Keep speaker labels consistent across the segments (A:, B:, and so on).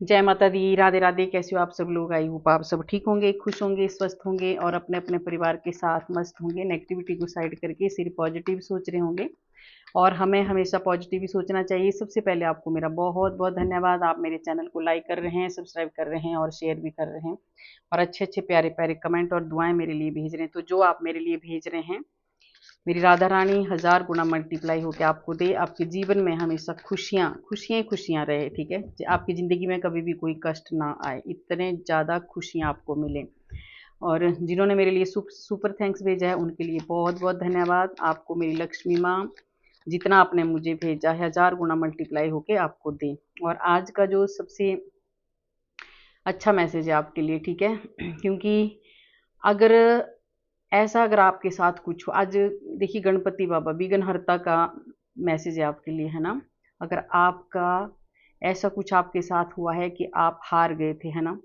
A: जय माता दी, राधे राधे। कैसे हो आप सब लोग? आई होप आप सब ठीक होंगे, खुश होंगे, स्वस्थ होंगे और अपने अपने परिवार के साथ मस्त होंगे। नेगेटिविटी को साइड करके सिर्फ पॉजिटिव सोच रहे होंगे और हमें हमेशा पॉजिटिव ही सोचना चाहिए। सबसे पहले आपको मेरा बहुत बहुत धन्यवाद। आप मेरे चैनल को लाइक कर रहे हैं, सब्सक्राइब कर रहे हैं और शेयर भी कर रहे हैं और अच्छे अच्छे प्यारे प्यारे कमेंट और दुआएं मेरे लिए भेज रहे हैं। तो जो आप मेरे लिए भेज रहे हैं, मेरी राधा रानी हजार गुना मल्टीप्लाई होकर आपको दे। आपके जीवन में हमेशा खुशियाँ खुशियाँ खुशियाँ रहे, ठीक है। आपकी ज़िंदगी में कभी भी कोई कष्ट ना आए, इतने ज़्यादा खुशियाँ आपको मिले। और जिन्होंने मेरे लिए सुपर थैंक्स भेजा है उनके लिए बहुत बहुत धन्यवाद। आपको मेरी लक्ष्मी माँ जितना आपने मुझे भेजा है हजार गुना मल्टीप्लाई होके आपको दे। और आज का जो सबसे अच्छा मैसेज है आपके लिए, ठीक है। क्योंकि अगर अगर आपके साथ कुछ हो, आज देखिए गणपति बाबा विघ्नहर्ता का मैसेज है आपके लिए, है ना। अगर आपका ऐसा कुछ आपके साथ हुआ है कि आप हार गए थे, है ना,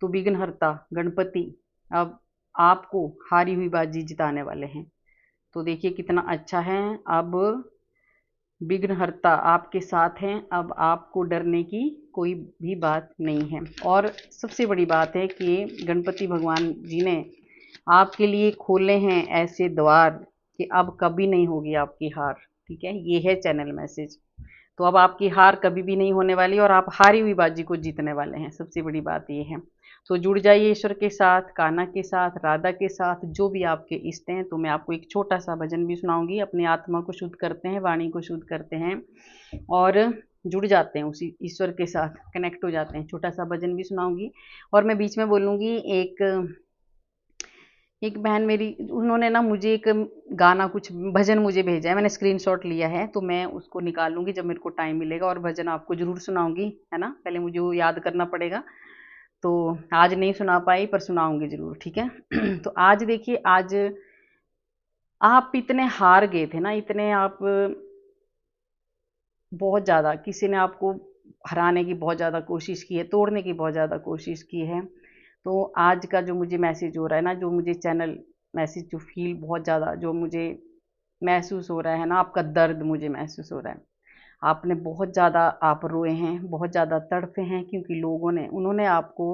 A: तो विघ्नहर्ता गणपति अब आपको हारी हुई बाजी जिताने वाले हैं। तो देखिए कितना अच्छा है। अब विघ्नहर्ता आपके साथ हैं, अब आपको डरने की कोई भी बात नहीं है। और सबसे बड़ी बात है कि गणपति भगवान जी ने आपके लिए खोले हैं ऐसे द्वार कि अब कभी नहीं होगी आपकी हार, ठीक है। ये है चैनल मैसेज। तो अब आपकी हार कभी भी नहीं होने वाली और आप हारी हुई बाजी को जीतने वाले हैं। सबसे बड़ी बात ये है। तो जुड़ जाइए ईश्वर के साथ, कान्हा के साथ, राधा के साथ, जो भी आपके इष्ट हैं। तो मैं आपको एक छोटा सा भजन भी सुनाऊंगी। अपनी आत्मा को शुद्ध करते हैं, वाणी को शुद्ध करते हैं और जुड़ जाते हैं उसी ईश्वर के साथ, कनेक्ट हो जाते हैं। छोटा सा भजन भी सुनाऊंगी और मैं बीच में बोलूंगी। एक एक बहन मेरी, उन्होंने ना मुझे एक गाना, कुछ भजन मुझे भेजा है, मैंने स्क्रीनशॉट लिया है, तो मैं उसको निकालूंगी जब मेरे को टाइम मिलेगा और भजन आपको जरूर सुनाऊंगी, है ना। पहले मुझे वो याद करना पड़ेगा। तो आज नहीं सुना पाई पर सुनाऊंगी जरूर, ठीक है। तो आज देखिए, आज आप इतने हार गए थे ना, इतने आप बहुत ज़्यादा, किसी ने आपको हराने की बहुत ज़्यादा कोशिश की है, तोड़ने की बहुत ज़्यादा कोशिश की है। तो आज का जो मुझे मैसेज हो रहा है ना, जो मुझे चैनल मैसेज जो फील बहुत ज़्यादा जो मुझे महसूस हो रहा है ना, आपका दर्द मुझे महसूस हो रहा है। आपने बहुत ज़्यादा आप रोए हैं, बहुत ज़्यादा तड़पे हैं, क्योंकि लोगों ने उन्होंने आपको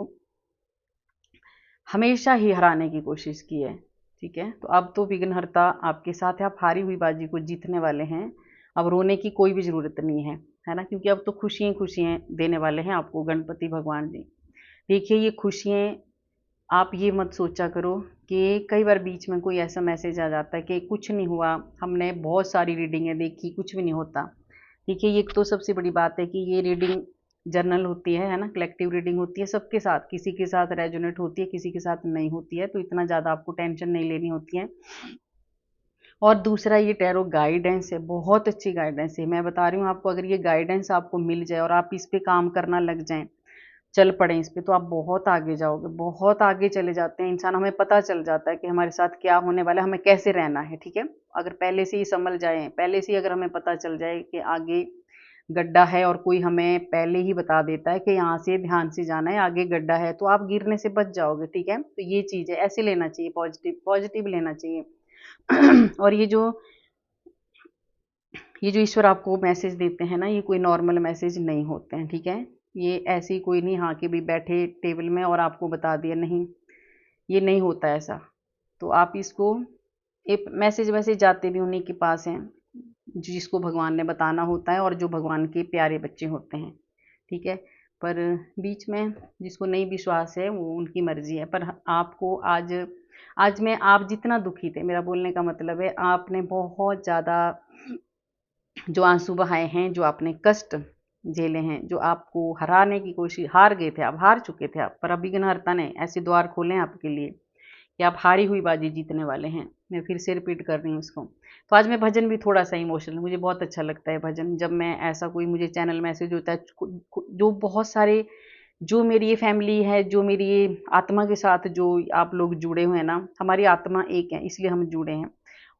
A: हमेशा ही हराने की कोशिश की है, ठीक है। तो अब तो विघ्नहर्ता आपके साथ है, आप हारी हुई बाजी को जीतने वाले हैं। अब रोने की कोई भी ज़रूरत नहीं है ना, क्योंकि अब तो खुशियाँ खुशियाँ देने वाले हैं आपको गणपति भगवान जी। देखिए ये खुशियाँ, आप ये मत सोचा करो कि कई बार बीच में कोई ऐसा मैसेज आ जाता है कि कुछ नहीं हुआ, हमने बहुत सारी रीडिंगें देखी, कुछ भी नहीं होता। देखिए ये तो सबसे बड़ी बात है कि ये रीडिंग जर्नल होती है ना, कलेक्टिव रीडिंग होती है सबके साथ, किसी के साथ रेजोनेट होती है, किसी के साथ नहीं होती है। तो इतना ज़्यादा आपको टेंशन नहीं लेनी होती है। और दूसरा, ये टैरो गाइडेंस है, बहुत अच्छी गाइडेंस है। मैं बता रही हूँ आपको, अगर ये गाइडेंस आपको मिल जाए और आप इस पे काम करना लग जाएं, चल पड़े इस पे, तो आप बहुत आगे जाओगे, बहुत आगे चले जाते हैं इंसान। हमें पता चल जाता है कि हमारे साथ क्या होने वाला है, हमें कैसे रहना है, ठीक है। अगर पहले से ही समझ जाए, पहले से ही अगर हमें पता चल जाए कि आगे गड्ढा है और कोई हमें पहले ही बता देता है कि यहाँ से ध्यान से जाना है, आगे गड्ढा है, तो आप गिरने से बच जाओगे, ठीक है। तो ये चीज़ है, ऐसे लेना चाहिए, पॉजिटिव पॉजिटिव लेना चाहिए। और ये जो ईश्वर आपको मैसेज देते हैं ना, ये कोई नॉर्मल मैसेज नहीं होते हैं, ठीक है। ये ऐसे ही कोई नहीं, हाँ कि भी बैठे टेबल में और आपको बता दिया, नहीं, ये नहीं होता ऐसा। तो आप इसको, एक मैसेज वैसे जाते भी उन्हीं के पास हैं जिसको भगवान ने बताना होता है और जो भगवान के प्यारे बच्चे होते हैं, ठीक है। पर बीच में जिसको नहीं विश्वास है वो उनकी मर्जी है। पर आपको आज आज में आप जितना दुखी थे, मेरा बोलने का मतलब है, आपने बहुत ज़्यादा जो आंसू बहाए हैं, जो आपने कष्ट झेले हैं, जो आपको हराने की कोशिश, हार गए थे आप, हार चुके थे आप, पर अब विघ्नहर्ता ने ऐसे द्वार खोले हैं आपके लिए कि आप हारी हुई बाजी जीतने वाले हैं। मैं फिर से रिपीट कर रही हूँ इसको। तो आज मैं भजन भी थोड़ा सा इमोशनल, मुझे बहुत अच्छा लगता है भजन, जब मैं ऐसा कोई मुझे चैनल मैसेज होता है, जो बहुत सारे, जो मेरी ये फैमिली है, जो मेरी ये आत्मा के साथ जो आप लोग जुड़े हुए हैं ना, हमारी आत्मा एक है इसलिए हम जुड़े हैं।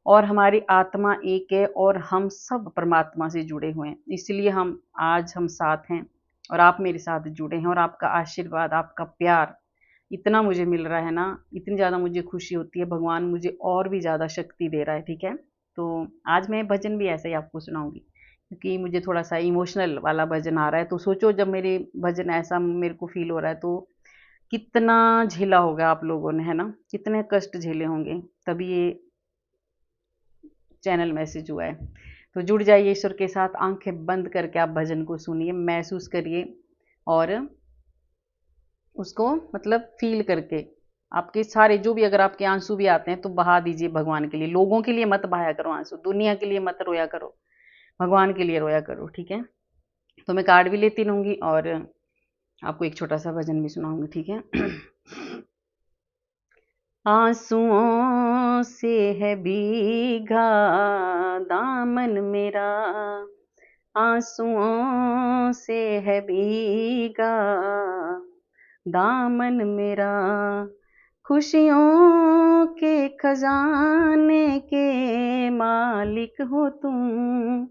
A: और हमारी आत्मा एक है और हम सब परमात्मा से जुड़े हुए हैं, इसलिए हम आज हम साथ हैं और आप मेरे साथ जुड़े हैं। और आपका आशीर्वाद, आपका प्यार इतना मुझे मिल रहा है ना, इतनी ज़्यादा मुझे खुशी होती है। भगवान मुझे और भी ज़्यादा शक्ति दे रहा है, ठीक है। तो आज मैं भजन भी ऐसे ही आपको सुनाऊंगी क्योंकि मुझे थोड़ा सा इमोशनल वाला भजन आ रहा है। तो सोचो जब मेरे भजन ऐसा मेरे को फील हो रहा है तो कितना झेला होगा आप लोगों ने, है ना? कितने कष्ट झेले होंगे, तभी ये चैनल मैसेज हुआ है। तो जुड़ जाइए ईश्वर के साथ, आंखें बंद करके आप भजन को सुनिए, महसूस करिए और उसको मतलब फ़ील करके आपके सारे जो भी, अगर आपके आंसू भी आते हैं तो बहा दीजिए भगवान के लिए। लोगों के लिए मत बहाया करो आंसू, दुनिया के लिए मत रोया करो, भगवान के लिए रोया करो, ठीक है? तो मैं कार्ड भी लेती रहूँगी और आपको एक छोटा सा भजन भी सुनाऊंगी, ठीक है? आंसुओं से है भीगा दामन मेरा, आंसुओं से है भीगा दामन मेरा, खुशियों के खजाने के मालिक हो तुम,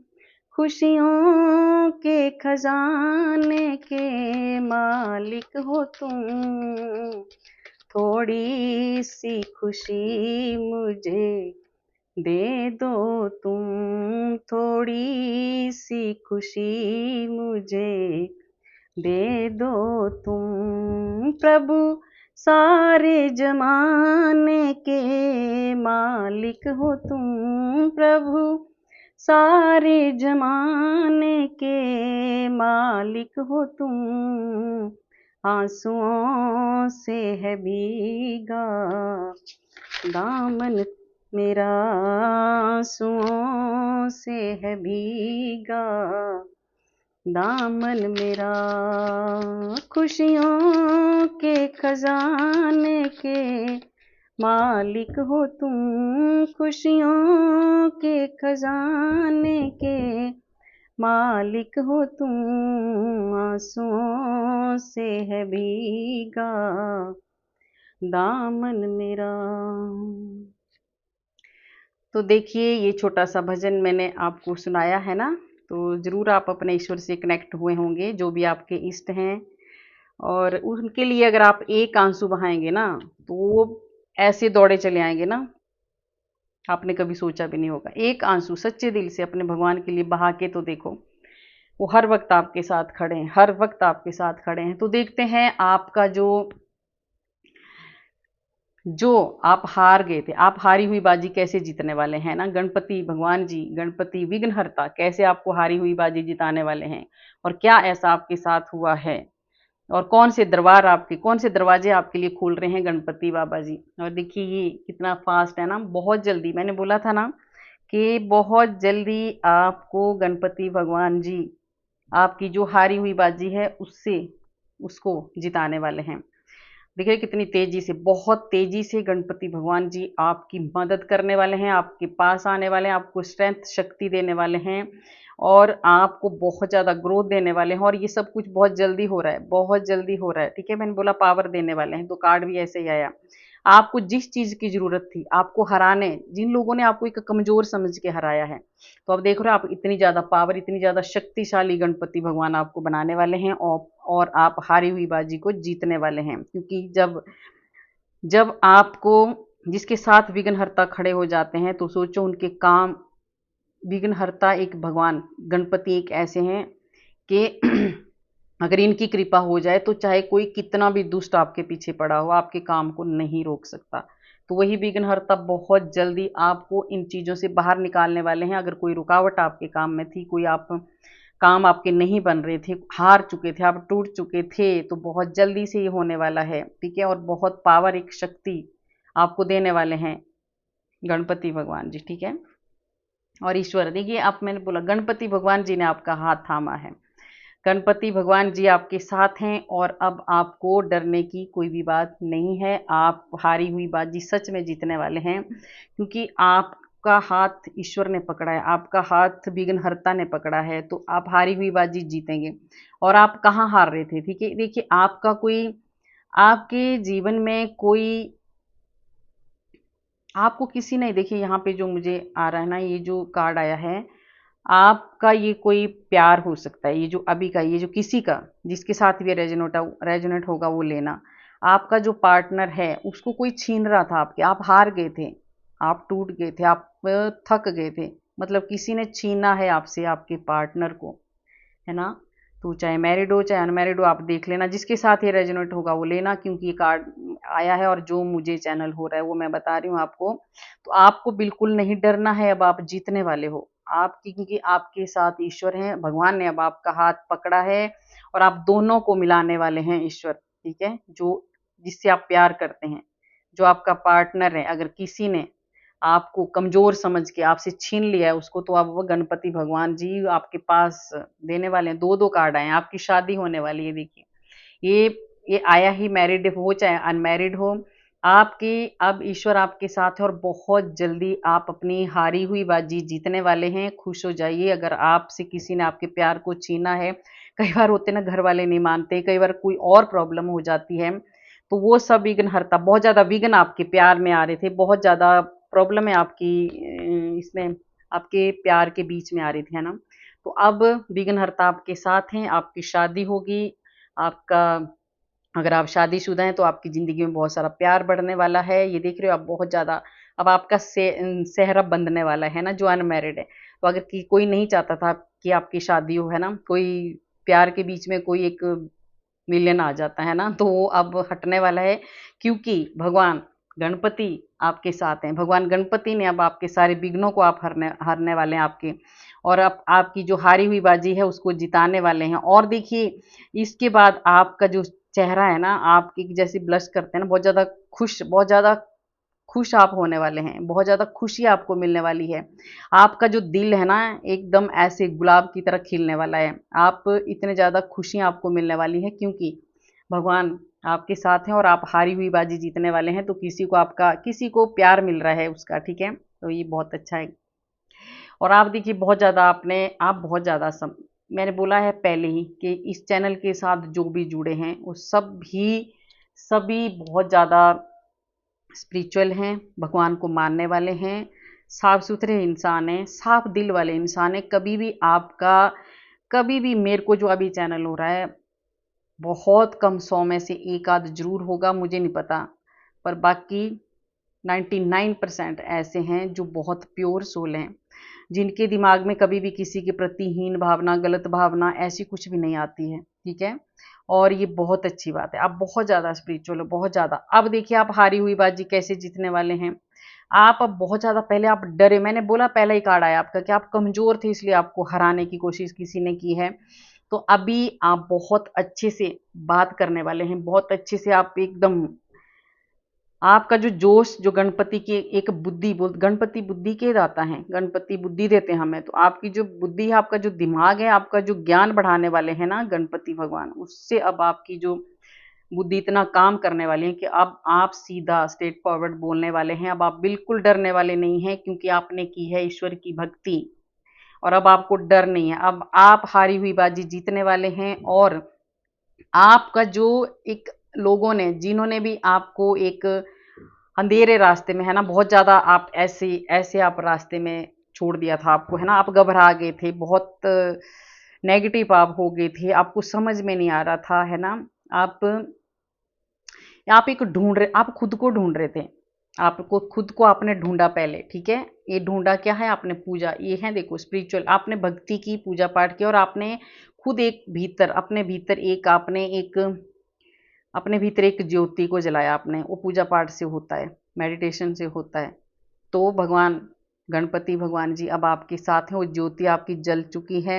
A: खुशियों के खजाने के मालिक हो तुम, थोड़ी सी खुशी मुझे दे दो तुम, थोड़ी सी खुशी मुझे दे दो तुम, प्रभु सारे जमाने के मालिक हो तुम, प्रभु सारे जमाने के मालिक हो तुम, आंसुओं से है भीगा दामन मेरा, आंसुओं से है भीगा दामन मेरा, खुशियों के खजाने के मालिक हो तुम, खुशियों के खजाने के मालिक हो तुम, आंसुओं से है भीगा दामन मेरा। तो देखिए ये छोटा सा भजन मैंने आपको सुनाया है ना, तो ज़रूर आप अपने ईश्वर से कनेक्ट हुए होंगे, जो भी आपके इष्ट हैं, और उनके लिए अगर आप एक आंसू बहाएंगे ना तो वो ऐसे दौड़े चले आएंगे ना, आपने कभी सोचा भी नहीं होगा। एक आंसू सच्चे दिल से अपने भगवान के लिए बहा के तो देखो, वो हर वक्त आपके साथ खड़े हैं, हर वक्त आपके साथ खड़े हैं। तो देखते हैं आपका जो आप हार गए थे, आप हारी हुई बाजी कैसे जीतने वाले हैं ना। गणपति भगवान जी, गणपति विघ्नहर्ता कैसे आपको हारी हुई बाजी जिताने वाले हैं, और क्या ऐसा आपके साथ हुआ है, और कौन से दरवाजे आपके लिए खोल रहे हैं गणपति बाबा जी। और देखिए ये कितना फास्ट है ना, बहुत जल्दी, मैंने बोला था ना कि बहुत जल्दी आपको गणपति भगवान जी आपकी जो हारी हुई बाजी है उससे उसको जिताने वाले हैं। देखिए कितनी तेजी से, बहुत तेजी से गणपति भगवान जी आपकी मदद करने वाले हैं, आपके पास आने वाले हैं, आपको स्ट्रेंथ शक्ति देने वाले हैं, और आपको बहुत ज़्यादा ग्रोथ देने वाले हैं। और ये सब कुछ बहुत जल्दी हो रहा है, बहुत जल्दी हो रहा है, ठीक है? मैंने बोला पावर देने वाले हैं, तो कार्ड भी ऐसे ही आया। आपको जिस चीज़ की ज़रूरत थी आपको हराने, जिन लोगों ने आपको एक कमज़ोर समझ के हराया है, तो अब देख रहे हो आप इतनी ज़्यादा पावर, इतनी ज़्यादा शक्तिशाली गणपति भगवान आपको बनाने वाले हैं, और आप हारी हुई बाजी को जीतने वाले हैं। क्योंकि जब जब आपको जिसके साथ विघ्नहर्ता खड़े हो जाते हैं तो सोचो उनके काम, विघ्नहर्ता एक भगवान गणपति एक ऐसे हैं कि अगर इनकी कृपा हो जाए तो चाहे कोई कितना भी दुष्ट आपके पीछे पड़ा हो आपके काम को नहीं रोक सकता। तो वही विघ्नहर्ता बहुत जल्दी आपको इन चीज़ों से बाहर निकालने वाले हैं। अगर कोई रुकावट आपके काम में थी, कोई आप काम आपके नहीं बन रहे थे, हार चुके थे, आप टूट चुके थे, तो बहुत जल्दी से ये होने वाला है, ठीक है? और बहुत पावर, एक शक्ति आपको देने वाले हैं गणपति भगवान जी, ठीक है? और ईश्वर, देखिए आप, मैंने बोला गणपति भगवान जी ने आपका हाथ थामा है, गणपति भगवान जी आपके साथ हैं, और अब आपको डरने की कोई भी बात नहीं है। आप हारी हुई बाजी सच में जीतने वाले हैं, क्योंकि आपका हाथ ईश्वर ने पकड़ा है, आपका हाथ विघ्नहर्ता ने पकड़ा है, तो आप हारी हुई बाजी जीतेंगे। और आप कहाँ हार रहे थे, ठीक है? देखिए आपका कोई, आपके जीवन में कोई, आपको किसी ने, देखिए यहाँ पे जो मुझे आ रहा है ना, ये जो कार्ड आया है, आपका ये कोई प्यार हो सकता है, ये जो अभी का, ये जो किसी का जिसके साथ भी रेजोनेट होगा वो लेना। आपका जो पार्टनर है उसको कोई छीन रहा था आपके, आप हार गए थे, आप टूट गए थे, आप थक गए थे, मतलब किसी ने छीना है आपसे आपके पार्टनर को, है ना। तो चाहे मैरिड हो चाहे अनमैरिड हो, आप देख लेना, जिसके साथ ये रेजोनेट होगा वो लेना, क्योंकि ये कार्ड आया है और जो मुझे चैनल हो रहा है वो मैं बता रही हूँ आपको। तो आपको बिल्कुल नहीं डरना है, अब आप जीतने वाले हो। आपकी, क्योंकि आपके साथ ईश्वर हैं, भगवान ने अब आपका हाथ पकड़ा है और आप दोनों को मिलाने वाले हैं ईश्वर, ठीक है। जो जिससे आप प्यार करते हैं, जो आपका पार्टनर है, अगर किसी ने आपको कमजोर समझ के आपसे छीन लिया है उसको, तो अब वो गणपति भगवान जी आपके पास देने वाले हैं। दो दो कार्ड आए हैं, आपकी शादी होने वाली है। देखिए, ये ये आया ही, मैरिड हो चाहे अनमैरिड हो, आपकी अब ईश्वर आपके साथ है और बहुत जल्दी आप अपनी हारी हुई बाजी जीतने वाले हैं। खुश हो जाइए। अगर आपसे किसी ने आपके प्यार को छीना है, कई बार होते ना घर वाले नहीं मानते, कई बार कोई और प्रॉब्लम हो जाती है, तो वो सब विघ्न हरता, बहुत ज्यादा विघ्न आपके प्यार में आ रहे थे, बहुत ज्यादा प्रॉब्लम है आपकी इसमें, आपके प्यार के बीच में आ रही थी, है ना। तो अब विघ्नहर्ता आपके साथ हैं, आपकी शादी होगी। आपका, अगर आप शादीशुदा हैं तो आपकी ज़िंदगी में बहुत सारा प्यार बढ़ने वाला है। ये देख रहे हो आप, बहुत ज़्यादा अब आपका सेहरा बंधने वाला है ना, जो अनमैरिड है। तो अगर कि कोई नहीं चाहता था कि आपकी शादी हो, है ना, कोई प्यार के बीच में कोई एक विलेन आ जाता है ना, तो वो अब हटने वाला है, क्योंकि भगवान गणपति आपके साथ हैं। भगवान गणपति ने अब आपके सारे विघ्नों को आप हरने हरने वाले हैं आपके, और अब आपकी जो हारी हुई बाजी है उसको जिताने वाले हैं। और देखिए, इसके बाद आपका जो चेहरा है ना, आपकी जैसे ब्लश करते हैं ना, बहुत ज़्यादा खुश, बहुत ज़्यादा खुश आप होने वाले हैं, बहुत ज़्यादा खुशी आपको मिलने वाली है। आपका जो दिल है ना, एकदम ऐसे गुलाब की तरह खिलने वाला है। आप इतने ज़्यादा खुशियाँ आपको मिलने वाली हैं, क्योंकि भगवान आपके साथ हैं और आप हारी हुई बाजी जीतने वाले हैं। तो किसी को आपका, किसी को प्यार मिल रहा है उसका, ठीक है। तो ये बहुत अच्छा है। और आप देखिए, बहुत ज़्यादा आप बहुत ज़्यादा मैंने बोला है पहले ही कि इस चैनल के साथ जो भी जुड़े हैं वो सभी बहुत ज़्यादा स्पिरिचुअल हैं, भगवान को मानने वाले हैं, साफ सुथरे इंसान हैं, साफ दिल वाले इंसान हैं। कभी भी आपका, कभी भी मेरे को जो अभी चैनल हो रहा है, बहुत कम 100 में से एक आध जरूर होगा, मुझे नहीं पता, पर बाकी 99% ऐसे हैं जो बहुत प्योर सोल हैं, जिनके दिमाग में कभी भी किसी के प्रति हीन भावना, गलत भावना, ऐसी कुछ भी नहीं आती है, ठीक है। और ये बहुत अच्छी बात है, आप बहुत ज़्यादा स्पिरिचुअल हो, बहुत ज़्यादा। अब देखिए, आप हारी हुई बाजी कैसे जीतने वाले हैं। आप अब बहुत ज़्यादा, पहले आप डरे, मैंने बोला पहला ही कार्ड आया आपका कि आप कमज़ोर थे, इसलिए आपको हराने की कोशिश किसी ने की है। तो अभी आप बहुत अच्छे से बात करने वाले हैं, बहुत अच्छे से आप एकदम, आपका जो जोश, जो गणपति की एक बुद्धि बोल, गणपति बुद्धि के दाता हैं, गणपति बुद्धि देते हैं हमें। तो आपकी जो बुद्धि है, आपका जो दिमाग है, आपका जो ज्ञान बढ़ाने वाले हैं ना गणपति भगवान, उससे अब आपकी जो बुद्धि इतना काम करने वाली है कि अब आप सीधा स्ट्रेट फॉरवर्ड बोलने वाले हैं। अब आप बिल्कुल डरने वाले नहीं हैं, क्योंकि आपने की है ईश्वर की भक्ति, और अब आपको डर नहीं है। अब आप हारी हुई बाजी जीतने वाले हैं। और आपका जो एक, लोगों ने, जिन्होंने भी आपको एक अंधेरे रास्ते में, है ना, बहुत ज़्यादा आप ऐसे ऐसे आप रास्ते में छोड़ दिया था आपको, है ना, आप घबरा गए थे, बहुत नेगेटिव आप हो गए थे, आपको समझ में नहीं आ रहा था, है ना। आप आप एक ढूंढ रहे, आप खुद को ढूंढ रहे थे, आपको खुद को आपने ढूंढा पहले, ठीक है। ये ढूंढा क्या है आपने, पूजा, ये है देखो स्पिरिचुअल, आपने भक्ति की, पूजा पाठ किया, और आपने खुद एक भीतर, अपने भीतर एक, आपने एक, अपने भीतर एक ज्योति को जलाया आपने। वो पूजा पाठ से होता है, मेडिटेशन से होता है। तो भगवान गणपति भगवान जी अब आपके साथ हैं, वो ज्योति आपकी जल चुकी है,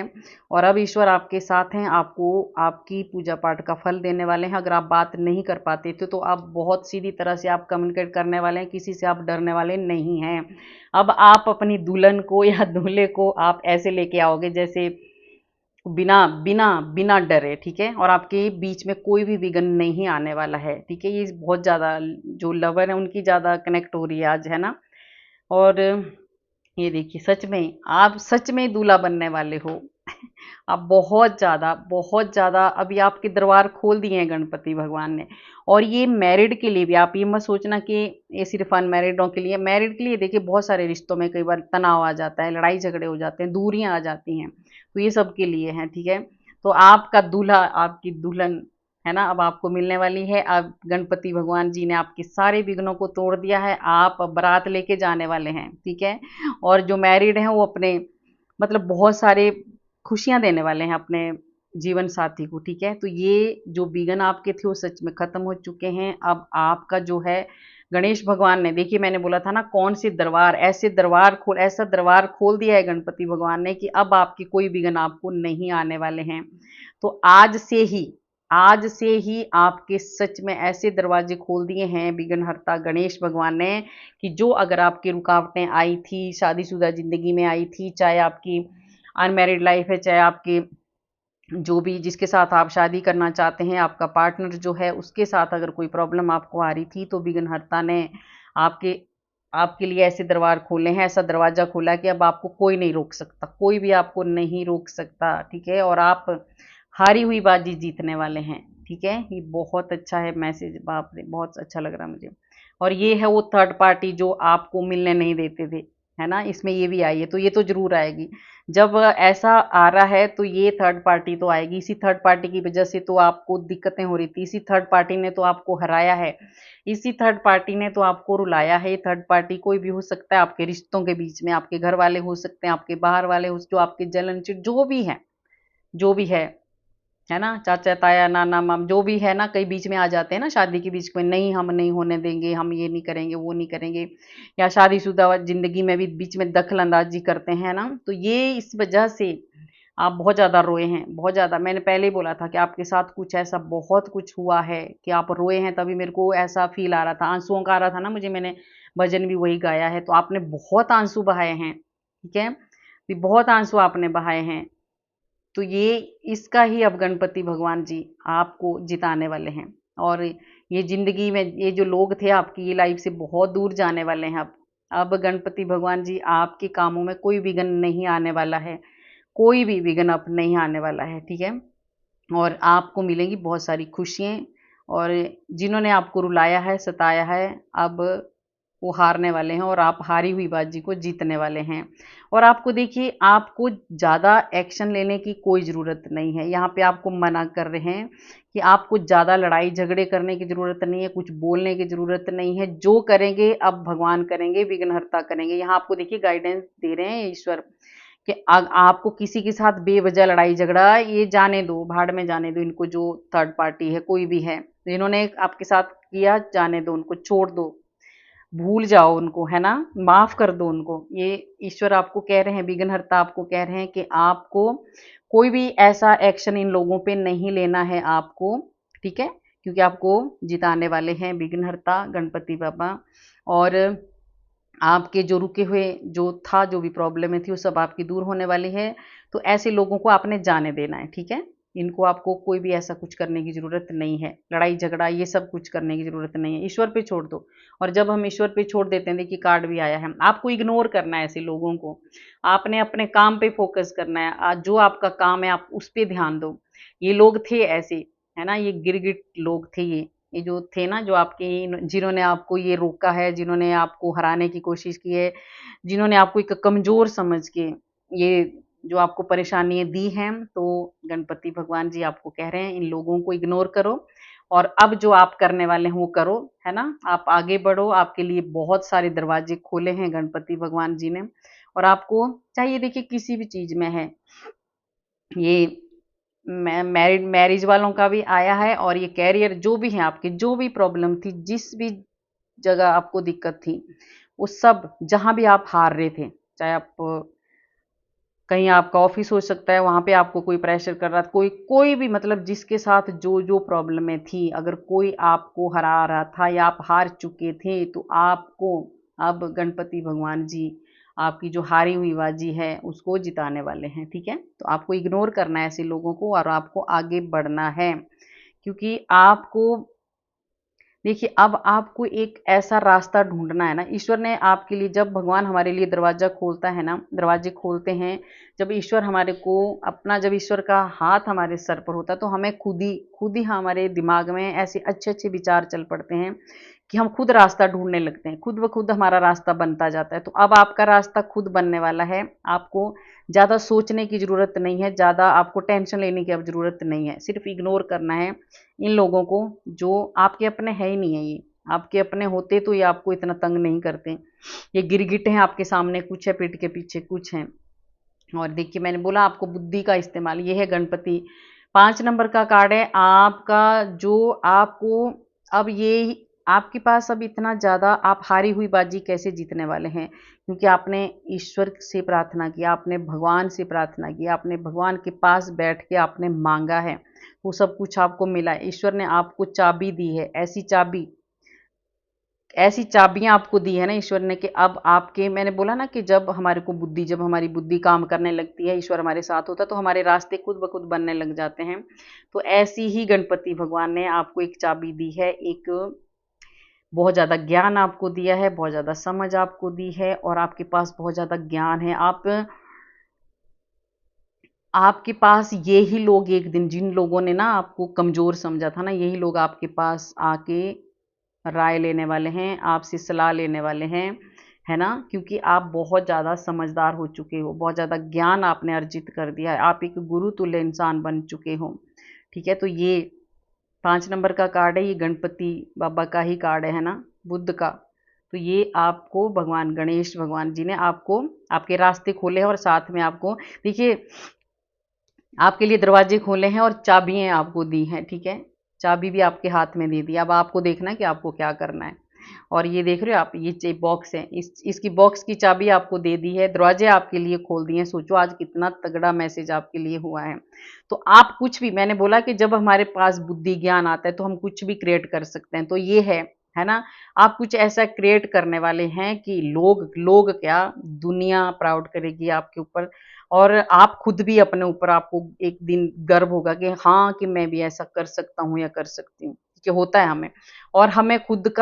A: और अब ईश्वर आपके साथ हैं, आपको आपकी पूजा पाठ का फल देने वाले हैं। अगर आप बात नहीं कर पाते थे तो आप बहुत सीधी तरह से आप कम्युनिकेट करने वाले हैं, किसी से आप डरने वाले नहीं हैं। अब आप अपनी दुल्हन को या दूल्हे को आप ऐसे लेके आओगे जैसे बिना बिना बिना डरे, ठीक है। और आपके बीच में कोई भी विघ्न नहीं आने वाला है, ठीक है। ये बहुत ज़्यादा, जो लवर है उनकी ज़्यादा कनेक्ट हो रही है आज, है ना। और ये देखिए, सच में आप सच में दूल्हा बनने वाले हो। आप बहुत ज़्यादा अभी आपके दरबार खोल दिए हैं गणपति भगवान ने। और ये मैरिड के लिए भी, आप ये मत सोचना कि ये सिर्फ अनमैरिडों के लिए। मैरिड के लिए देखिए, बहुत सारे रिश्तों में कई बार तनाव आ जाता है, लड़ाई झगड़े हो जाते हैं, दूरियां आ जाती हैं, तो ये सब के लिए है, ठीक है। तो आपका दूल्हा, आपकी दुल्हन है ना, अब आपको मिलने वाली है। अब गणपति भगवान जी ने आपके सारे विघ्नों को तोड़ दिया है, आप बारात लेके जाने वाले हैं, ठीक है। और जो मैरिड हैं वो अपने मतलब बहुत सारे खुशियां देने वाले हैं अपने जीवन साथी को, ठीक है। तो ये जो विघ्न आपके थे वो सच में खत्म हो चुके हैं। अब आपका जो है गणेश भगवान ने, देखिए मैंने बोला था ना कौन से दरबार, ऐसा दरबार खोल दिया है गणपति भगवान ने कि अब आपकी कोई विघ्न आपको नहीं आने वाले हैं। तो आज से ही आपके सच में ऐसे दरवाजे खोल दिए हैं विघ्नहर्ता गणेश भगवान ने कि जो अगर आपकी रुकावटें आई थी, शादीशुदा जिंदगी में आई थी, चाहे आपकी अनमैरिड लाइफ है, चाहे आपकी जो भी जिसके साथ आप शादी करना चाहते हैं, आपका पार्टनर जो है उसके साथ अगर कोई प्रॉब्लम आपको आ रही थी, तो विघ्नहर्ता ने आपके आपके लिए ऐसे दरबार खोले हैं, ऐसा दरवाजा खोला कि अब आपको कोई नहीं रोक सकता, कोई भी आपको नहीं रोक सकता, ठीक है। और आप हारी हुई बाजी जीतने वाले हैं, ठीक है। ये बहुत अच्छा है मैसेज, बाप रे बहुत अच्छा लग रहा है मुझे। और ये है वो थर्ड पार्टी जो आपको मिलने नहीं देते थे, है ना, इसमें ये भी आई है, तो ये तो जरूर आएगी। जब ऐसा आ रहा है तो ये थर्ड पार्टी तो आएगी। इसी थर्ड पार्टी की वजह से तो आपको दिक्कतें हो रही थी, इसी थर्ड पार्टी ने तो आपको हराया है, इसी थर्ड पार्टी ने तो आपको रुलाया है। ये थर्ड पार्टी कोई भी हो सकता है, आपके रिश्तों के बीच में आपके घर वाले हो सकते हैं, आपके बाहर वाले हो, जो आपके जलन चिट जो भी है ना, चाचा ताया नाना माम जो भी है ना, कई बीच में आ जाते हैं ना शादी के बीच में, नहीं हम नहीं होने देंगे, हम ये नहीं करेंगे वो नहीं करेंगे, या शादीशुदा जिंदगी में भी बीच में दखल अंदाजी करते हैं ना। तो ये इस वजह से आप बहुत ज़्यादा रोए हैं, बहुत ज़्यादा। मैंने पहले ही बोला था कि आपके साथ कुछ ऐसा बहुत कुछ हुआ है कि आप रोए हैं, तभी मेरे को ऐसा फील आ रहा था, आंसुओं का आ रहा था ना मुझे, मैंने भजन भी वही गाया है। तो आपने बहुत आंसू बहाए हैं, ठीक है, बहुत आंसू आपने बहाए हैं। तो ये इसका ही अब गणपति भगवान जी आपको जिताने वाले हैं। और ये जिंदगी में ये जो लोग थे आपकी ये लाइफ से बहुत दूर जाने वाले हैं। अब गणपति भगवान जी आपके कामों में कोई विघ्न नहीं आने वाला है, कोई भी विघ्न अब नहीं आने वाला है, ठीक है। और आपको मिलेंगी बहुत सारी खुशियाँ। और जिन्होंने आपको रुलाया है, सताया है, अब वो हारने वाले हैं और आप हारी हुई बाजी को जीतने वाले हैं। और आपको देखिए, आपको ज़्यादा एक्शन लेने की कोई ज़रूरत नहीं है। यहाँ पे आपको मना कर रहे हैं कि आपको ज़्यादा लड़ाई झगड़े करने की ज़रूरत नहीं है, कुछ बोलने की ज़रूरत नहीं है। जो करेंगे अब भगवान करेंगे, विघ्नहर्ता करेंगे। यहाँ आपको देखिए गाइडेंस दे रहे हैं ईश्वर कि आपको किसी के साथ बेवजह लड़ाई झगड़ा ये जाने दो, भाड़ में जाने दो इनको। जो थर्ड पार्टी है कोई भी है, जिन्होंने आपके साथ किया, जाने दो उनको, छोड़ दो, भूल जाओ उनको, है ना, माफ कर दो उनको। ये ईश्वर आपको कह रहे हैं, विघ्नहर्ता आपको कह रहे हैं कि आपको कोई भी ऐसा एक्शन इन लोगों पे नहीं लेना है आपको, ठीक है, क्योंकि आपको जिताने वाले हैं विघ्नहर्ता गणपति बाबा। और आपके जो रुके हुए जो भी प्रॉब्लम थी वो सब आपकी दूर होने वाली है। तो ऐसे लोगों को आपने जाने देना है, ठीक है। इनको आपको कोई भी ऐसा कुछ करने की ज़रूरत नहीं है, लड़ाई झगड़ा ये सब कुछ करने की ज़रूरत नहीं है, ईश्वर पे छोड़ दो। और जब हम ईश्वर पे छोड़ देते हैं, देखिए कार्ड भी आया है, आपको इग्नोर करना है ऐसे लोगों को। आपने अपने काम पे फोकस करना है, आज जो आपका काम है आप उस पर ध्यान दो। ये लोग थे ऐसे, है ना, ये गिरगिट लोग थे, ये जो थे ना, जो आपकी जिन्होंने आपको ये रोका है, जिन्होंने आपको हराने की कोशिश की है, जिन्होंने आपको एक कमज़ोर समझ के ये जो आपको परेशानियाँ दी हैं, तो गणपति भगवान जी आपको कह रहे हैं इन लोगों को इग्नोर करो और अब जो आप करने वाले हैं वो करो, है ना? आप आगे बढ़ो, आपके लिए बहुत सारे दरवाजे खोले हैं गणपति भगवान जी ने। और आपको चाहिए, देखिए किसी भी चीज़ में है, ये मैरिज वालों का भी आया है, और ये कैरियर जो भी है आपकी, जो भी प्रॉब्लम थी, जिस भी जगह आपको दिक्कत थी, वो सब जहाँ भी आप हार रहे थे, चाहे आप कहीं आपका ऑफिस हो सकता है, वहाँ पे आपको कोई प्रेशर कर रहा था, कोई कोई भी मतलब जिसके साथ जो जो प्रॉब्लमें थी, अगर कोई आपको हरा रहा था या आप हार चुके थे, तो आपको अब गणपति भगवान जी आपकी जो हारी हुई बाजी है उसको जिताने वाले हैं, ठीक है। तो आपको इग्नोर करना है ऐसे लोगों को और आपको आगे बढ़ना है, क्योंकि आपको देखिए अब आपको एक ऐसा रास्ता ढूंढना है ना। ईश्वर ने आपके लिए, जब भगवान हमारे लिए दरवाजा खोलता है ना, दरवाजे खोलते हैं, जब ईश्वर हमारे को अपना, जब ईश्वर का हाथ हमारे सर पर होता है, तो हमें खुद ही हमारे दिमाग में ऐसे अच्छे अच्छे विचार चल पड़ते हैं कि हम खुद रास्ता ढूंढने लगते हैं, खुद ब खुद हमारा रास्ता बनता जाता है। तो अब आपका रास्ता खुद बनने वाला है, आपको ज़्यादा सोचने की ज़रूरत नहीं है, ज़्यादा आपको टेंशन लेने की अब ज़रूरत नहीं है, सिर्फ इग्नोर करना है इन लोगों को जो आपके अपने है ही नहीं है। ये आपके अपने होते तो ये आपको इतना तंग नहीं करते। ये गिरगिट हैं आपके सामने, कुछ है पीठ के पीछे कुछ हैं। और देखिए मैंने बोला आपको बुद्धि का इस्तेमाल, ये है गणपति। 5 नंबर का कार्ड है आपका, जो आपको अब ये आपके पास अब इतना ज़्यादा आप हारी हुई बाजी कैसे जीतने वाले हैं, क्योंकि आपने ईश्वर से प्रार्थना की, आपने भगवान से प्रार्थना की, आपने भगवान के पास बैठ के आपने मांगा है, वो सब कुछ आपको मिला है। ईश्वर ने आपको चाबी दी है, ऐसी चाबियां आपको दी है ना ईश्वर ने कि अब आपके, मैंने बोला ना कि जब हमारी बुद्धि काम करने लगती है, ईश्वर हमारे साथ होता है तो हमारे रास्ते खुद ब खुद बनने लग जाते हैं। तो ऐसी ही गणपति भगवान ने आपको एक चाबी दी है, एक बहुत ज़्यादा ज्ञान आपको दिया है, बहुत ज़्यादा समझ आपको दी है, और आपके पास बहुत ज़्यादा ज्ञान है। आपके पास ये ही लोग एक दिन, जिन लोगों ने ना आपको कमज़ोर समझा था ना, यही लोग आपके पास आके राय लेने वाले हैं, आपसे सलाह लेने वाले हैं, है ना? क्योंकि आप बहुत ज़्यादा समझदार हो चुके हो, बहुत ज़्यादा ज्ञान आपने अर्जित कर दिया है, आप एक गुरु तुल्य इंसान बन चुके हो, ठीक है? तो ये 5 नंबर का कार्ड है, ये गणपति बाबा का ही कार्ड है ना, बुद्ध का। तो ये आपको भगवान गणेश भगवान जी ने आपको आपके रास्ते खोले हैं, और साथ में आपको देखिए आपके लिए दरवाजे खोले हैं और चाबियाँ आपको दी हैं, ठीक है? चाबी भी आपके हाथ में दे दी। अब आपको देखना है कि आपको क्या करना है। और ये देख रहे हो आप, ये बॉक्स है, इसकी बॉक्स की चाबी आपको दे दी है, दरवाजे आपके लिए खोल दिए हैं। सोचो आज कितना तगड़ा मैसेज आपके लिए हुआ है। तो आप कुछ भी, मैंने बोला कि जब हमारे पास बुद्धि ज्ञान आता है तो हम कुछ भी क्रिएट कर सकते हैं। तो ये है ना? आप कुछ ऐसा क्रिएट करने वाले हैं कि लोग लोग क्या, दुनिया प्राउड करेगी आपके ऊपर, और आप खुद भी अपने ऊपर, आपको एक दिन गर्व होगा कि हाँ, कि मैं भी ऐसा कर सकता हूँ या कर सकती हूँ, कि होता है हमें। और हमें खुद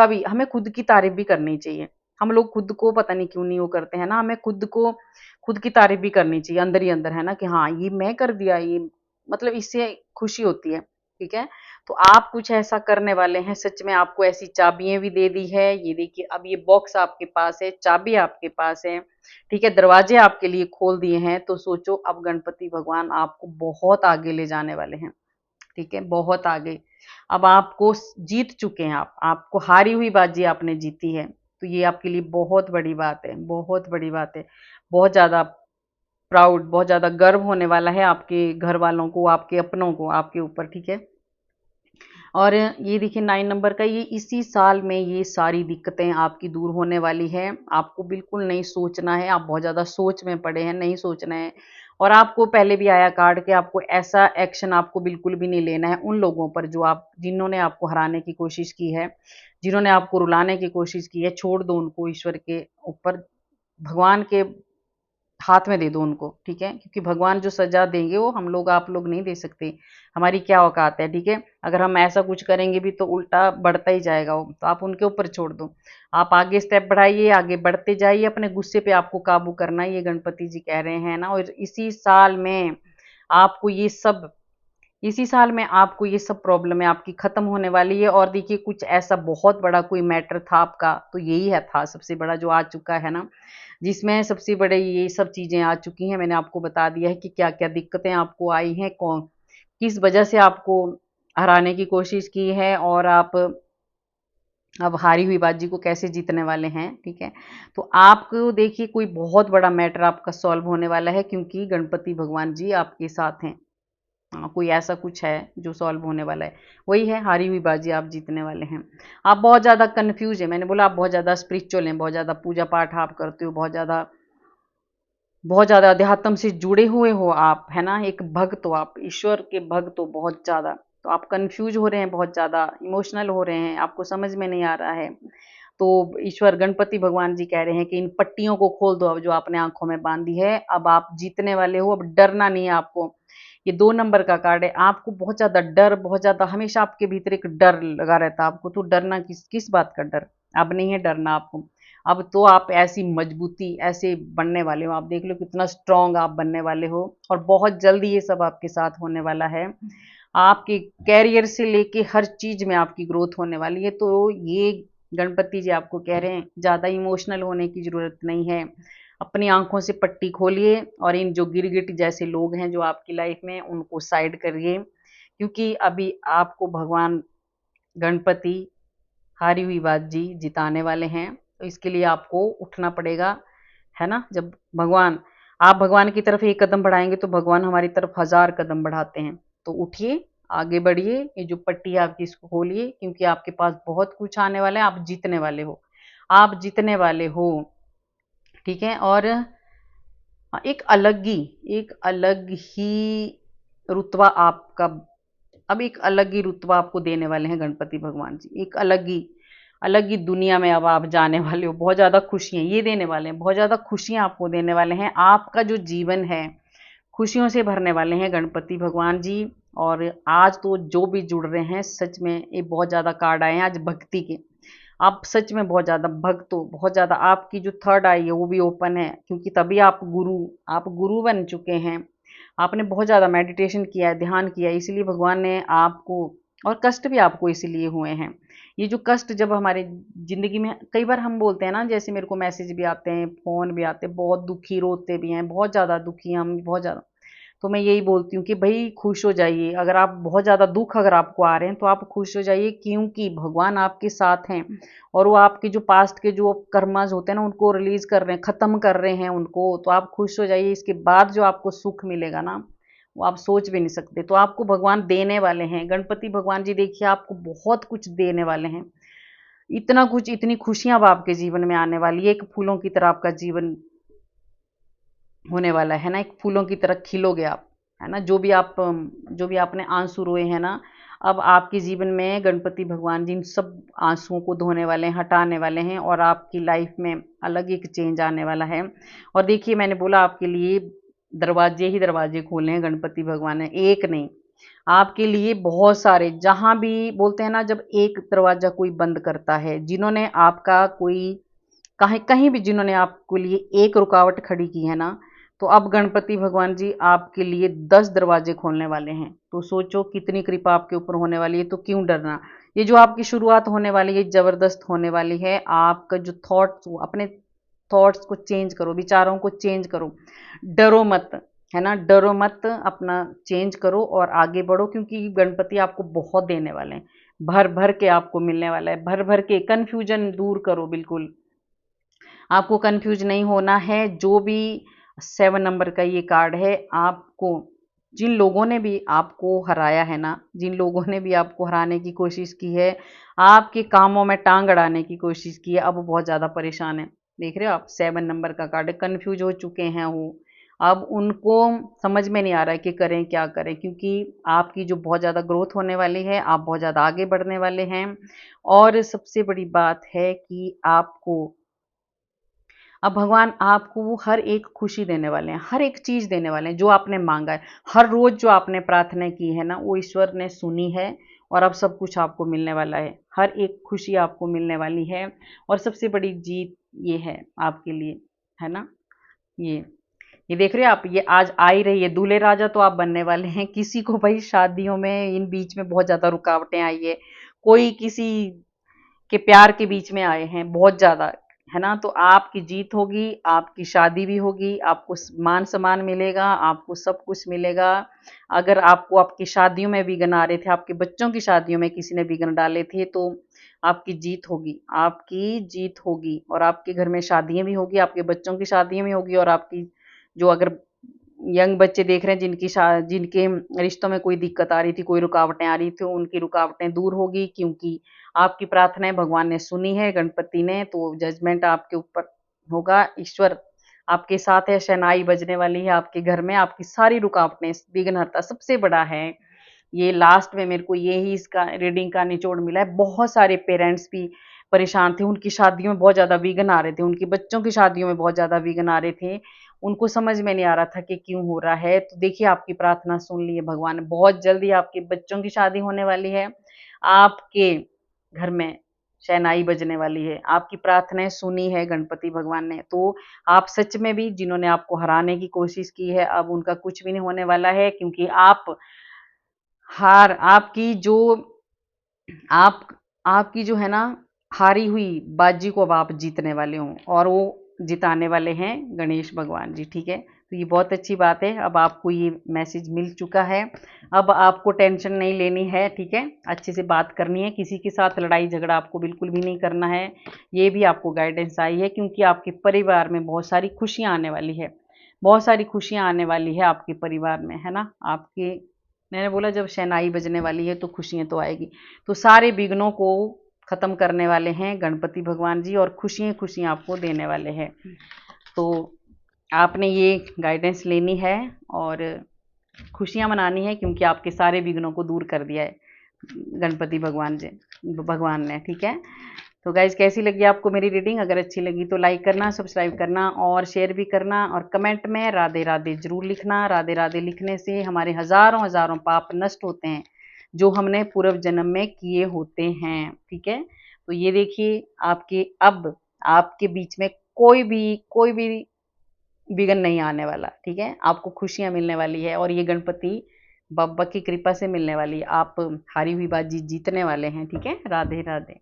A: की तारीफ भी करनी चाहिए। हम लोग खुद को पता नहीं क्यों नहीं वो करते हैं ना, हमें खुद की तारीफ भी करनी चाहिए अंदर ही अंदर, है ना? कि हाँ, ये मैं कर दिया, ये मतलब इससे खुशी होती है, ठीक है? तो आप कुछ ऐसा करने वाले हैं, सच में आपको ऐसी चाबियां भी दे दी है। ये देखिए, अब ये बॉक्स आपके पास है, चाबी आपके पास है, ठीक है? दरवाजे आपके लिए खोल दिए हैं। तो सोचो अब गणपति भगवान आपको बहुत आगे ले जाने वाले हैं, ठीक है? बहुत आगे। अब आपको जीत चुके हैं, आपको हारी हुई बाजी आपने जीती है। तो ये आपके लिए बहुत बड़ी बात है, बहुत बड़ी बात है। बहुत ज़्यादा प्राउड, बहुत ज़्यादा गर्व होने वाला है आपके घर वालों को, आपके अपनों को आपके ऊपर, ठीक है? और ये देखिए 9 नंबर का, ये इसी साल में ये सारी दिक्कतें आपकी दूर होने वाली हैं। आपको बिल्कुल नहीं सोचना है, आप बहुत ज़्यादा सोच में पड़े हैं, नहीं सोचना है। और आपको पहले भी आया कार्ड कि आपको ऐसा एक्शन आपको बिल्कुल भी नहीं लेना है उन लोगों पर जिन्होंने आपको हराने की कोशिश की है, जिन्होंने आपको रुलाने की कोशिश की है। छोड़ दो उनको ईश्वर के ऊपर, भगवान के हाथ में दे दो उनको, ठीक है? क्योंकि भगवान जो सज़ा देंगे वो हम लोग आप लोग नहीं दे सकते। हमारी क्या औकात है, ठीक है? अगर हम ऐसा कुछ करेंगे भी तो उल्टा बढ़ता ही जाएगा वो, तो आप उनके ऊपर छोड़ दो। आप आगे स्टेप बढ़ाइए, आगे बढ़ते जाइए, अपने गुस्से पे आपको काबू करना है, ये गणपति जी कह रहे हैं ना। और आपको ये सब इसी साल में आपको ये सब प्रॉब्लमें आपकी खत्म होने वाली है। और देखिए कुछ ऐसा बहुत बड़ा कोई मैटर था आपका, तो यही था सबसे बड़ा जो आ चुका है ना, जिसमें सबसे बड़े ये सब चीज़ें आ चुकी हैं। मैंने आपको बता दिया है कि क्या-क्या दिक्कतें आपको आई हैं, कौन किस वजह से आपको हराने की कोशिश की है, और आप अब हारी हुई बाजी को कैसे जीतने वाले हैं, ठीक है? तो आपको देखिए कोई बहुत बड़ा मैटर आपका सॉल्व होने वाला है, क्योंकि गणपति भगवान जी आपके साथ हैं। कोई ऐसा कुछ है जो सॉल्व होने वाला है, वही है हारी हुई बाजी आप जीतने वाले हैं। आप बहुत ज़्यादा कन्फ्यूज हैं, मैंने बोला आप बहुत ज़्यादा स्पिरिचुअल हैं, बहुत ज़्यादा पूजा पाठ आप करते हो, बहुत ज़्यादा अध्यात्म से जुड़े हुए हो आप, है ना? एक भक्त हो आप, ईश्वर के भक्त हो बहुत ज़्यादा। तो आप कन्फ्यूज हो रहे हैं, बहुत ज़्यादा इमोशनल हो रहे हैं, आपको समझ में नहीं आ रहा है। तो ईश्वर गणपति भगवान जी कह रहे हैं कि इन पट्टियों को खोल दो, अब जो आपने आंखों में बांधी है, अब आप जीतने वाले हो, अब डरना नहीं है आपको। ये 2 नंबर का कार्ड है, आपको बहुत ज़्यादा डर, बहुत ज़्यादा हमेशा आपके भीतर एक डर लगा रहता है आपको। तो डरना किस बात का डर? अब नहीं है डरना आपको। अब तो आप ऐसी मजबूती ऐसे बनने वाले हो, आप देख लो कितना स्ट्रॉन्ग आप बनने वाले हो, और बहुत जल्दी ये सब आपके साथ होने वाला है। आपके कैरियर से लेके हर चीज़ में आपकी ग्रोथ होने वाली है। तो ये गणपति जी आपको कह रहे हैं ज़्यादा इमोशनल होने की ज़रूरत नहीं है। अपनी आंखों से पट्टी खोलिए और इन जो गिरगिट जैसे लोग हैं जो आपकी लाइफ में, उनको साइड करिए, क्योंकि अभी आपको भगवान गणपति हारी हुई बात जी जिताने वाले हैं। तो इसके लिए आपको उठना पड़ेगा, है ना। जब भगवान आप भगवान की तरफ एक कदम बढ़ाएंगे तो भगवान हमारी तरफ 1000 कदम बढ़ाते हैं। तो उठिए, आगे बढ़िए, ये जो पट्टी है आपकी इसको खोलिए, क्योंकि आपके पास बहुत कुछ आने वाला है। आप जीतने वाले हो, आप जीतने वाले हो, ठीक है। और एक अलग ही रुतबा आपका, अब एक अलग ही रुतबा आपको देने वाले हैं गणपति भगवान जी। एक अलग ही दुनिया में अब आप जाने वाले हो। बहुत ज़्यादा खुशियाँ ये देने वाले हैं, बहुत ज़्यादा खुशियाँ आपको देने वाले हैं। आपका जो जीवन है खुशियों से भरने वाले हैं गणपति भगवान जी। और आज तो जो भी जुड़ रहे हैं, सच में ये बहुत ज़्यादा कार्ड आए हैं आज भक्ति के। आप सच में बहुत ज़्यादा भक्त हो, बहुत ज़्यादा। आपकी जो थर्ड आई है वो भी ओपन है, क्योंकि तभी आप गुरु बन चुके हैं। आपने बहुत ज़्यादा मेडिटेशन किया है, ध्यान किया है, इसलिए भगवान ने आपको, और कष्ट भी आपको इसीलिए हुए हैं। ये जो कष्ट जब हमारे ज़िंदगी में, कई बार हम बोलते हैं ना, जैसे मेरे को मैसेज भी आते हैं, फ़ोन भी आते हैं, बहुत दुखी रोते भी हैं, बहुत ज़्यादा दुखी हैं हम, बहुत ज़्यादा। तो मैं यही बोलती हूँ कि भई खुश हो जाइए। अगर आप बहुत ज़्यादा दुःख अगर आपको आ रहे हैं तो आप खुश हो जाइए, क्योंकि भगवान आपके साथ हैं। और वो आपके जो पास्ट के जो कर्मास होते हैं ना, उनको रिलीज़ कर रहे हैं, ख़त्म कर रहे हैं उनको। तो आप खुश हो जाइए। इसके बाद जो आपको सुख मिलेगा ना, वो आप सोच भी नहीं सकते। तो आपको भगवान देने वाले हैं, गणपति भगवान जी देखिए आपको बहुत कुछ देने वाले हैं। इतना कुछ, इतनी खुशियाँ अब आपके जीवन में आने वाली है। एक फूलों की तरह आपका जीवन होने वाला है ना, एक फूलों की तरह खिलोगे आप, है ना। जो भी आपने आंसू रोए हैं ना, अब आपके जीवन में गणपति भगवान जी इन सब आंसुओं को धोने वाले हैं, हटाने वाले हैं, और आपकी लाइफ में अलग एक चेंज आने वाला है। और देखिए मैंने बोला आपके लिए दरवाजे ही दरवाजे खोले हैं गणपति भगवान ने, एक नहीं, आपके लिए बहुत सारे। जहाँ भी बोलते हैं ना, जब एक दरवाजा कोई बंद करता है, जिन्होंने आपका कोई कहीं कहीं भी जिन्होंने आपके लिए एक रुकावट खड़ी की है ना, तो अब गणपति भगवान जी आपके लिए 10 दरवाजे खोलने वाले हैं। तो सोचो कितनी कृपा आपके ऊपर होने वाली है, तो क्यों डरना। ये जो आपकी शुरुआत होने वाली है ज़बरदस्त होने वाली है। आपका जो थॉट्स, अपने थॉट्स को चेंज करो, विचारों को चेंज करो, डरो मत, है ना, डरो मत, अपना चेंज करो और आगे बढ़ो, क्योंकि गणपति आपको बहुत देने वाले हैं। भर भर के आपको मिलने वाला है, भर भर के। कन्फ्यूजन दूर करो, बिल्कुल आपको कंफ्यूज नहीं होना है। जो भी 7 नंबर का ये कार्ड है, आपको जिन लोगों ने भी आपको हराया है ना, जिन लोगों ने भी आपको हराने की कोशिश की है, आपके कामों में टांग अड़ाने की कोशिश की है, अब वो बहुत ज़्यादा परेशान है। देख रहे हो आप, 7 नंबर का कार्ड है, कन्फ्यूज हो चुके हैं वो। अब उनको समझ में नहीं आ रहा है कि करें क्या करें, क्योंकि आपकी जो बहुत ज़्यादा ग्रोथ होने वाली है, आप बहुत ज़्यादा आगे बढ़ने वाले हैं। और सबसे बड़ी बात है कि आपको, अब भगवान आपको वो हर एक खुशी देने वाले हैं, हर एक चीज़ देने वाले हैं जो आपने मांगा है। हर रोज़ जो आपने प्रार्थना की है ना, वो ईश्वर ने सुनी है, और अब सब कुछ आपको मिलने वाला है। हर एक खुशी आपको मिलने वाली है। और सबसे बड़ी जीत ये है आपके लिए, है ना। ये ये देख रहे हो आप, ये आज आ ही रही है, दूल्हे राजा तो आप बनने वाले हैं। किसी को भाई शादियों में इन बीच में बहुत ज़्यादा रुकावटें आई है, कोई किसी के प्यार के बीच में आए हैं बहुत ज़्यादा, है ना। तो आपकी जीत होगी, आपकी शादी भी होगी, आपको मान सम्मान मिलेगा, आपको सब कुछ मिलेगा। अगर आपको आपकी शादियों में विघ्न आ रहे थे, आपके बच्चों की शादियों में किसी ने विघ्न डाले थे, तो आपकी जीत होगी, आपकी जीत होगी। और आपके घर में शादियां भी होगी, आपके बच्चों की शादियां भी होगी। और आपकी जो, अगर यंग बच्चे देख रहे हैं जिनके रिश्तों में कोई दिक्कत आ रही थी, कोई रुकावटें आ रही थी, उनकी रुकावटें दूर होगी, क्योंकि आपकी प्रार्थनाएं भगवान ने सुनी है, गणपति ने। तो जजमेंट आपके ऊपर होगा, ईश्वर आपके साथ है, शहनाई बजने वाली है आपके घर में। आपकी सारी रुकावटें, विघ्नहर्ता सबसे बड़ा है। ये लास्ट में मेरे को यही इसका रीडिंग का निचोड़ मिला है। बहुत सारे पेरेंट्स भी परेशान थे, उनकी शादियों में बहुत ज़्यादा विघ्न आ रहे थे, उनकी बच्चों की शादियों में बहुत ज़्यादा विघ्न आ रहे थे। उनको समझ में नहीं आ रहा था कि क्यों हो रहा है। तो देखिए आपकी प्रार्थना सुन ली है भगवान ने, बहुत जल्दी आपके बच्चों की शादी होने वाली है, आपके घर में शहनाई बजने वाली है, आपकी प्रार्थनाएं सुनी है गणपति भगवान ने। तो आप सच में भी, जिन्होंने आपको हराने की कोशिश की है, अब उनका कुछ भी नहीं होने वाला है, क्योंकि आपकी जो आप आपकी जो है ना, हारी हुई बाजी को अब आप जीतने वाले हो, और वो जिताने वाले हैं गणेश भगवान जी। ठीक है, तो ये बहुत अच्छी बात है। अब आपको ये मैसेज मिल चुका है, अब आपको टेंशन नहीं लेनी है। ठीक है, अच्छे से बात करनी है, किसी के साथ लड़ाई झगड़ा आपको बिल्कुल भी नहीं करना है। ये भी आपको गाइडेंस आई है, क्योंकि आपके परिवार में बहुत सारी खुशियां आने वाली है, बहुत सारी खुशियां आने वाली है आपके परिवार में, है ना। आपके, मैंने बोला जब शहनाई बजने वाली है तो खुशियां तो आएगी। तो सारे विघ्नों को खत्म करने वाले हैं गणपति भगवान जी, और खुशियां खुशियां आपको देने वाले हैं। तो आपने ये गाइडेंस लेनी है और खुशियां मनानी है, क्योंकि आपके सारे विघ्नों को दूर कर दिया है गणपति भगवान ने। ठीक है, तो गाइज कैसी लगी आपको मेरी रीडिंग? अगर अच्छी लगी तो लाइक करना, सब्सक्राइब करना और शेयर भी करना, और कमेंट में राधे राधे जरूर लिखना। राधे राधे लिखने से हमारे हजारों हजारों पाप नष्ट होते हैं, जो हमने पूर्व जन्म में किए होते हैं। ठीक है, तो ये देखिए, आपके अब आपके बीच में कोई भी विघ्न नहीं आने वाला। ठीक है, आपको खुशियां मिलने वाली है, और ये गणपति बाबा की कृपा से मिलने वाली है। आप हारी हुई बाजी जीतने वाले हैं। ठीक है, राधे राधे।